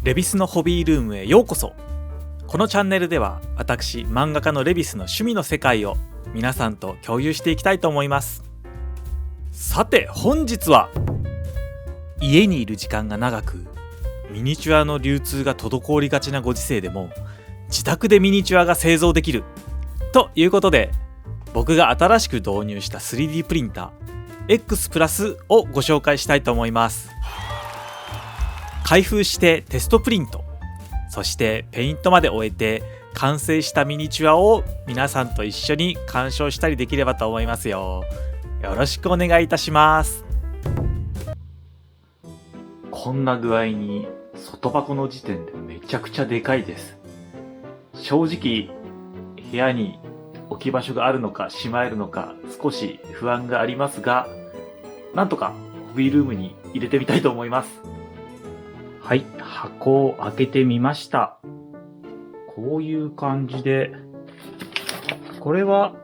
レビスのホビールームへようこそ。このチャンネルでは私漫画家のレビスの趣味の世界を皆さんと共有していきたいと思います。さて本日は、家にいる時間が長くミニチュアの流通が滞りがちなご時世でも自宅でミニチュアが製造できるということで、僕が新しく導入した 3D プリンター X プラスをご紹介したいと思います。開封してテストプリント、そしてペイントまで終えて完成したミニチュアを皆さんと一緒に鑑賞したりできればと思いますよ。よろしくお願いいたします。こんな具合に外箱の時点でめちゃくちゃでかいです。正直部屋に置き場所があるのかしまえるのか少し不安がありますが、なんとかホビールームに入れてみたいと思います。はい、箱を開けてみました。こういう感じで、これは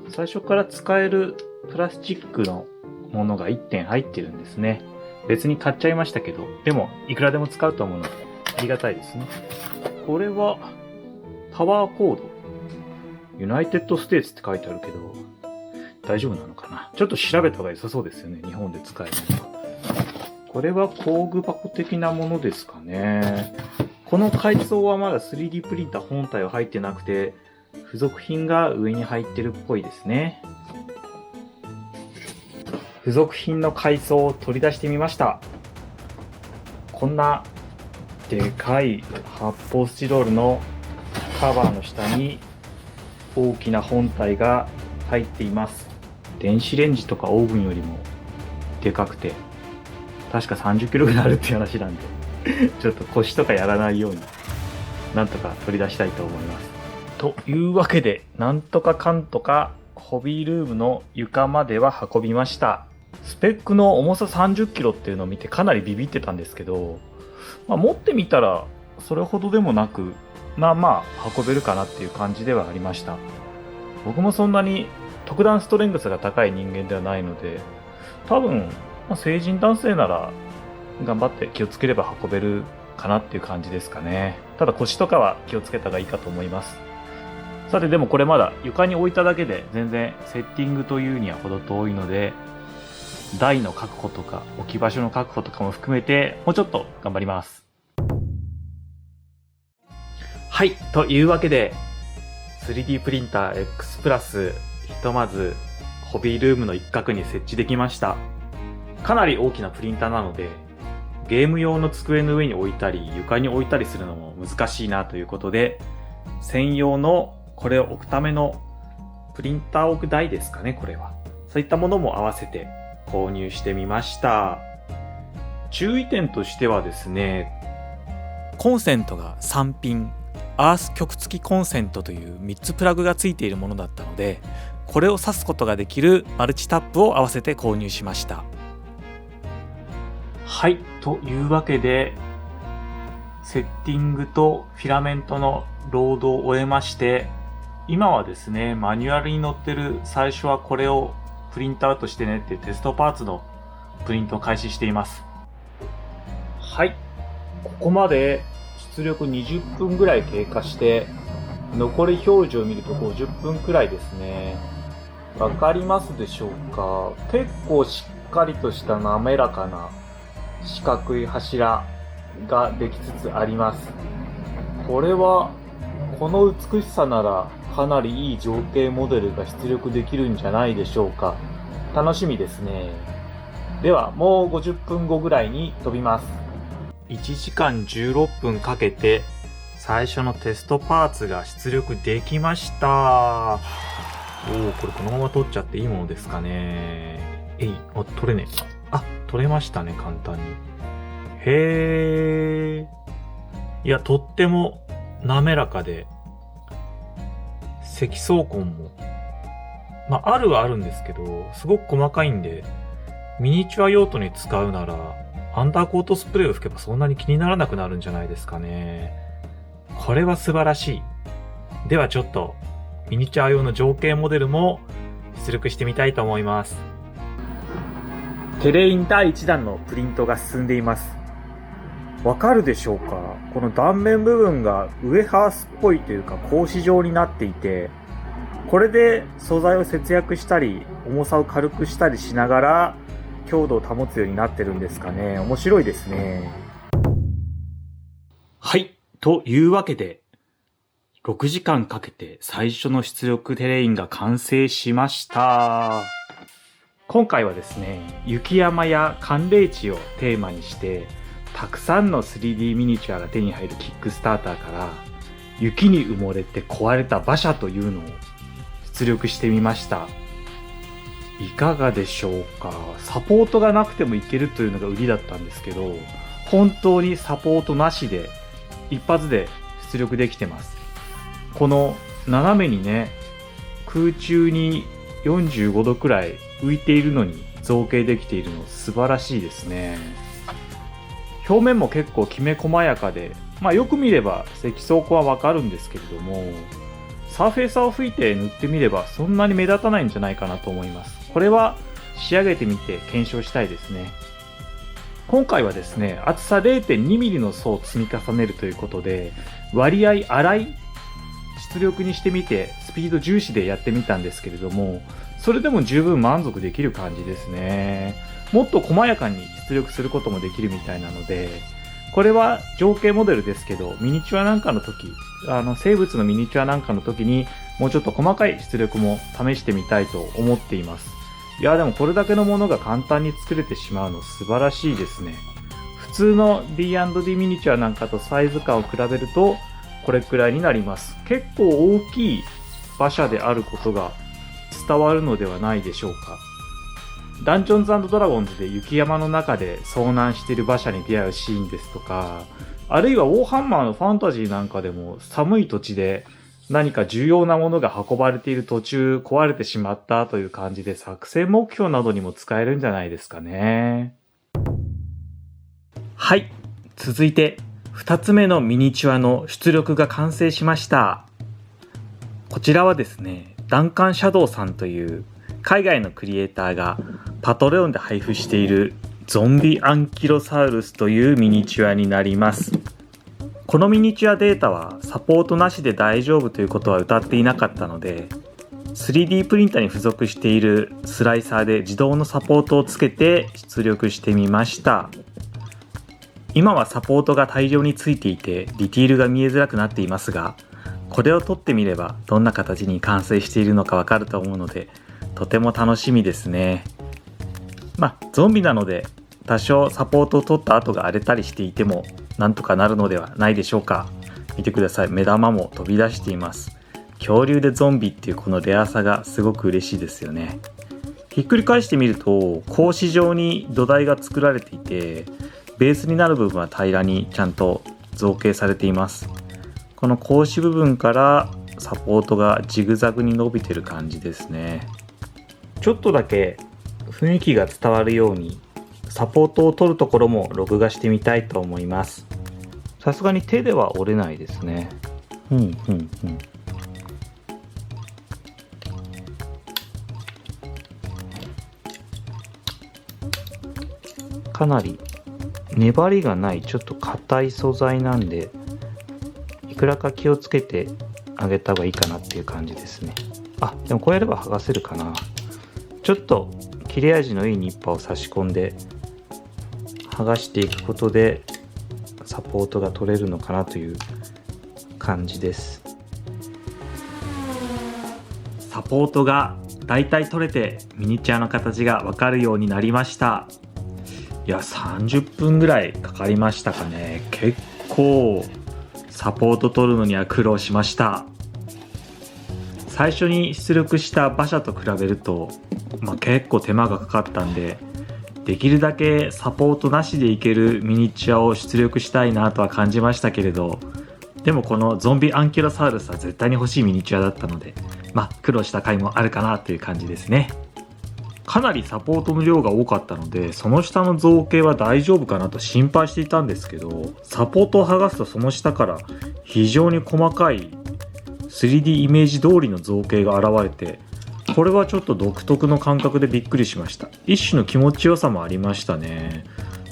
最初から使えるプラスチックのものが1点入ってるんですね。別に買っちゃいましたけど、でもいくらでも使うと思うのでありがたいですね。これはパワーコード、ユナイテッドステーツって書いてあるけど大丈夫なのかな。ちょっと調べた方が良さそうですよね、日本で使えるのは。これは工具箱的なものですかね。この階層はまだ 3D プリンター本体は入ってなくて、付属品が上に入ってるっぽいですね。付属品の階層を取り出してみました。こんなでかい発泡スチロールのカバーの下に大きな本体が入っています。電子レンジとかオーブンよりもでかくて、確か30キロぐらいあるっていう話なんでちょっと腰とかやらないようになんとか取り出したいと思います。というわけで、なんとかかんとかホビールームの床までは運びました。スペックの重さ30キロっていうのを見てかなりビビってたんですけど、持ってみたらそれほどでもなく、運べるかなっていう感じではありました。僕もそんなに特段ストレングスが高い人間ではないので、多分成人男性なら頑張って気をつければ運べるかなっていう感じですかね。ただ腰とかは気をつけた方がいいかと思います。さて、でもこれまだ床に置いただけで全然セッティングというには程遠いので、台の確保とか置き場所の確保とかも含めてもうちょっと頑張ります。はい、というわけで 3D プリンター X プラス、ひとまずホビールームの一角に設置できました。かなり大きなプリンターなので、ゲーム用の机の上に置いたり床に置いたりするのも難しいなということで、専用のこれを置くためのプリンターを置く台ですかね、これは。そういったものも合わせて購入してみました。注意点としてはですね、コンセントが3ピン、アース極付きコンセントという3つプラグが付いているものだったので、これを挿すことができるマルチタップを合わせて購入しました。はい、というわけでセッティングとフィラメントのロードを終えまして、今はですね、マニュアルに載ってる最初はこれをプリントアウトしてねっていうテストパーツのプリントを開始しています。はい、ここまで出力20分ぐらい経過して、残り表示を見ると50分くらいですね。わかりますでしょうか。結構しっかりとした滑らかな四角い柱ができつつあります。これはこの美しさならかなりいい情景モデルが出力できるんじゃないでしょうか。楽しみですね。ではもう50分後ぐらいに飛びます。1時間16分かけて最初のテストパーツが出力できました。これこのまま取っちゃっていいものですかね。取れねえ。取れましたね、簡単に。へー。いや、とっても滑らかで、積層痕も、あるはあるんですけど、すごく細かいんで、ミニチュア用途に使うなら、アンダーコートスプレーを吹けばそんなに気にならなくなるんじゃないですかね。これは素晴らしい。ではちょっと、ミニチュア用の情景モデルも出力してみたいと思います。テレイン第1弾のプリントが進んでいます。わかるでしょうか？この断面部分がウエハースっぽいというか格子状になっていて、これで素材を節約したり重さを軽くしたりしながら強度を保つようになってるんですかね。面白いですね。はい。というわけで、6時間かけて最初の出力テレインが完成しました。今回はですね、雪山や寒冷地をテーマにして、たくさんの 3D ミニチュアが手に入るキックスターターから、雪に埋もれて壊れた馬車というのを出力してみました。いかがでしょうか？サポートがなくてもいけるというのが売りだったんですけど、本当にサポートなしで一発で出力できてます。この斜めにね、空中に45度くらい浮いているのに造形できているの素晴らしいですね。表面も結構きめ細やかで、よく見れば積層痕はわかるんですけれども、サーフェイサーを吹いて塗ってみればそんなに目立たないんじゃないかなと思います。これは仕上げてみて検証したいですね。今回はですね、厚さ 0.2mm の層を積み重ねるということで、割合粗い出力にしてみてスピード重視でやってみたんですけれども、それでも十分満足できる感じですね。もっと細やかに出力することもできるみたいなので、これは情景モデルですけど、ミニチュアなんかの時、生物のミニチュアなんかの時にもうちょっと細かい出力も試してみたいと思っています。いやでもこれだけのものが簡単に作れてしまうの素晴らしいですね。普通の D&D ミニチュアなんかとサイズ感を比べるとこれくらいになります。結構大きい馬車であることが伝わるのではないでしょうか。ダンジョンズ&ドラゴンズで雪山の中で遭難している馬車に出会うシーンですとか、あるいはウォーハンマーのファンタジーなんかでも寒い土地で何か重要なものが運ばれている途中壊れてしまったという感じで作戦目標などにも使えるんじゃないですかね。はい、続いて2つ目のミニチュアの出力が完成しました。こちらはですね、ダンカン・シャドウさんという海外のクリエイターがパトレオンで配布しているゾンビアンキロサウルスというミニチュアになります。このミニチュアデータはサポートなしで大丈夫ということは謳っていなかったので、3D プリンターに付属しているスライサーで自動のサポートをつけて出力してみました。今はサポートが大量についていてディティールが見えづらくなっていますが、これを撮ってみればどんな形に完成しているのかわかると思うので、とても楽しみですね。ゾンビなので多少サポートを取った跡が荒れたりしていてもなんとかなるのではないでしょうか。見てください。目玉も飛び出しています。恐竜でゾンビっていうこのレアさがすごく嬉しいですよね。ひっくり返してみると格子状に土台が作られていて、ベースになる部分は平らにちゃんと造形されています。この格子部分からサポートがジグザグに伸びてる感じですね。ちょっとだけ雰囲気が伝わるようにサポートを取るところも録画してみたいと思います。さすがに手では折れないですね。かなり粘りがないちょっと硬い素材なんで、いくらか気をつけてあげた方がいいかなっていう感じですね。でもこうやれば剥がせるかな。ちょっと切れ味のいいニッパーを差し込んで剥がしていくことでサポートが取れるのかなという感じです。サポートがだいたい取れてミニチュアの形がわかるようになりました。いや30分ぐらいかかりましたかね。結構サポート取るのには苦労しました。最初に出力した馬車と比べると、結構手間がかかったんで、できるだけサポートなしでいけるミニチュアを出力したいなとは感じましたけれど、でもこのゾンビアンキロサウルスは絶対に欲しいミニチュアだったので、苦労した回もあるかなという感じですね。かなりサポートの量が多かったので、その下の造形は大丈夫かなと心配していたんですけど、サポートを剥がすとその下から非常に細かい 3D イメージ通りの造形が現れて、これはちょっと独特の感覚でびっくりしました。一種の気持ちよさもありましたね。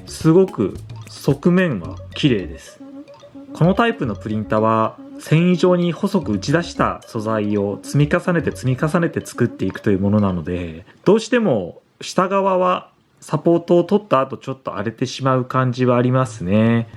すごく側面は綺麗です。このタイプのプリンタは繊維状に細く打ち出した素材を積み重ねて作っていくというものなので、どうしても下側はサポートを取った後ちょっと荒れてしまう感じはありますね。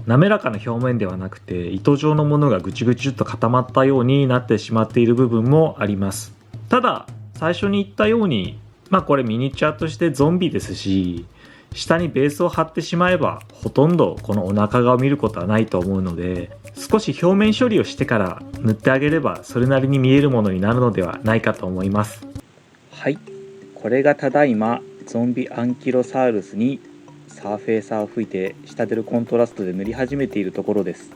滑らかな表面ではなくて糸状のものがぐちぐちっと固まったようになってしまっている部分もあります。ただ最初に言ったようにこれミニチュアとしてゾンビですし、下にベースを貼ってしまえばほとんどこのお腹側を見ることはないと思うので、少し表面処理をしてから塗ってあげればそれなりに見えるものになるのではないかと思います。はい、これがただいまゾンビアンキロサウルスにサーフェーサーを吹いて下出るコントラストで塗り始めているところです。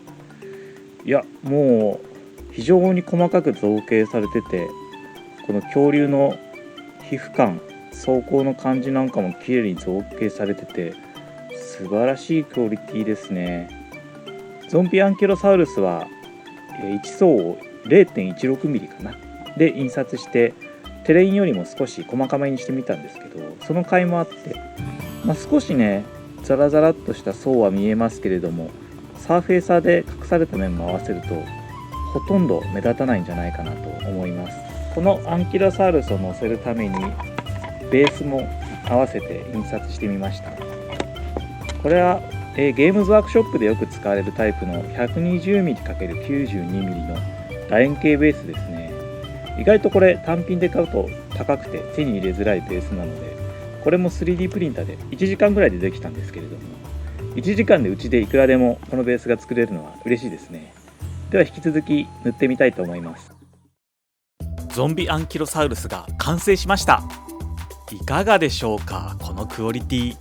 いや、もう非常に細かく造形されてて、この恐竜の皮膚感、装甲の感じなんかも綺麗に造形されてて素晴らしいクオリティですね。ゾンビアンキロサウルスは1層を 0.16mm かなで印刷して、テレインよりも少し細かめにしてみたんですけど、その甲斐もあって、少しねザラザラっとした層は見えますけれども、サーフェーサーで隠された面も合わせるとほとんど目立たないんじゃないかなと思います。このアンキロサウルスを載せるためにベースも合わせて印刷してみました。これは、ゲームズワークショップでよく使われるタイプの 120mm×92mm の楕円形ベースですね。意外とこれ単品で買うと高くて手に入れづらいベースなので、これも 3D プリンターで1時間ぐらいでできたんですけれども、1時間でうちでいくらでもこのベースが作れるのは嬉しいですね。では引き続き塗ってみたいと思います。ゾンビアンキロサウルスが完成しました。いかがでしょうか。このクオリティ、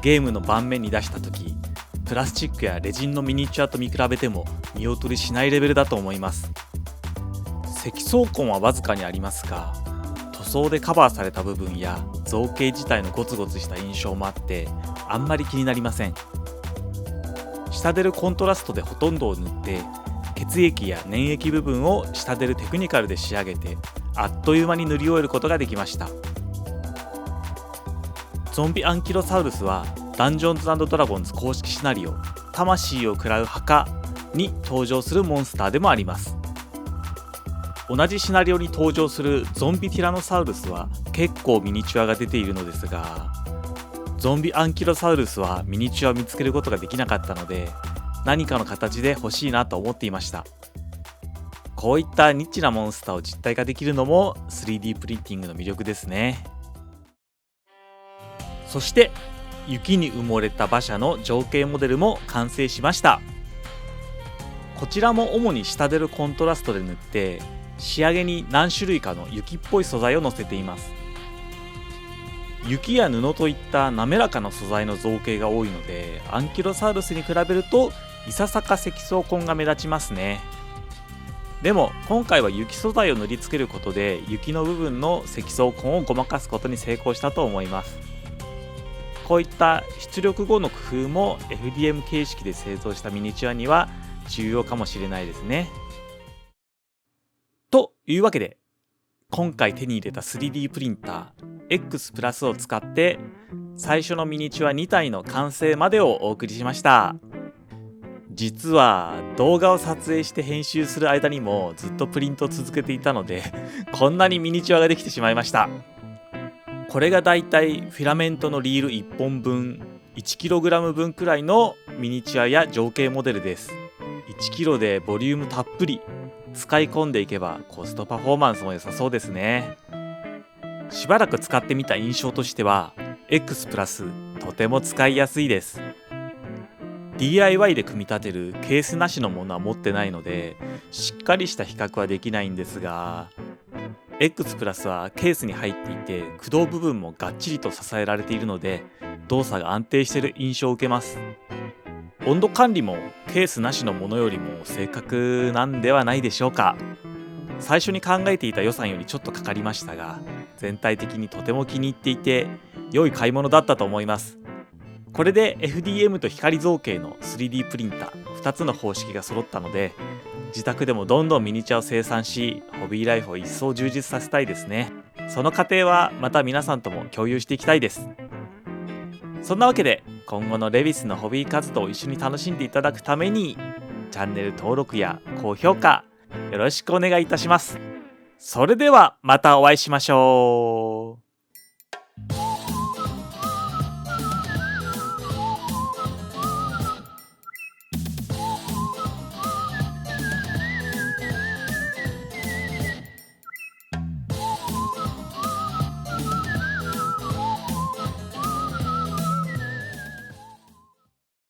ゲームの盤面に出した時、プラスチックやレジンのミニチュアと見比べても見劣りしないレベルだと思います。積層痕はわずかにありますが、塗装でカバーされた部分や造形自体のゴツゴツした印象もあってあんまり気になりません。下出るコントラストでほとんどを塗って、血液や粘液部分を下出るテクニカルで仕上げて、あっという間に塗り終えることができました。ゾンビアンキロサウルスはダンジョンズ&ドラゴンズ公式シナリオ魂を喰らう墓に登場するモンスターでもあります。同じシナリオに登場するゾンビティラノサウルスは結構ミニチュアが出ているのですが、ゾンビアンキロサウルスはミニチュアを見つけることができなかったので、何かの形で欲しいなと思っていました。こういったニッチなモンスターを実体化できるのも 3D プリンティングの魅力ですね。そして雪に埋もれた馬車の情景モデルも完成しました。こちらも主に下出るコントラストで塗って、仕上げに何種類かの雪っぽい素材を乗せています。雪や布といった滑らかな素材の造形が多いので、アンキロサウルスに比べるといささか積層痕が目立ちますね。でも今回は雪素材を塗りつけることで雪の部分の積層痕をごまかすことに成功したと思います。こういった出力後の工夫も FDM 形式で製造したミニチュアには重要かもしれないですね。というわけで、今回手に入れた 3D プリンター X プラスを使って最初のミニチュア2体の完成までをお送りしました。実は動画を撮影して編集する間にもずっとプリントを続けていたのでこんなにミニチュアができてしまいました。これがだいたいフィラメントのリール1本分 1kg 分くらいのミニチュアや情景モデルです。1kg でボリュームたっぷり、使い込んでいけばコストパフォーマンスも良さそうですね。しばらく使ってみた印象としては X プラスとても使いやすいです。 DIY で組み立てるケースなしのものは持ってないのでしっかりした比較はできないんですが、 X プラスはケースに入っていて駆動部分もがっちりと支えられているので動作が安定している印象を受けます。温度管理もケースなしのものよりも正確なんではないでしょうか。最初に考えていた予算よりちょっとかかりましたが、全体的にとても気に入っていて良い買い物だったと思います。これで FDM と光造形の 3D プリンター2つの方式が揃ったので、自宅でもどんどんミニチュアを生産しホビーライフを一層充実させたいですね。その過程はまた皆さんとも共有していきたいです。そんなわけで今後のレビスのホビー活動を一緒に楽しんでいただくためにチャンネル登録や高評価よろしくお願いいたします。それではまたお会いしましょう。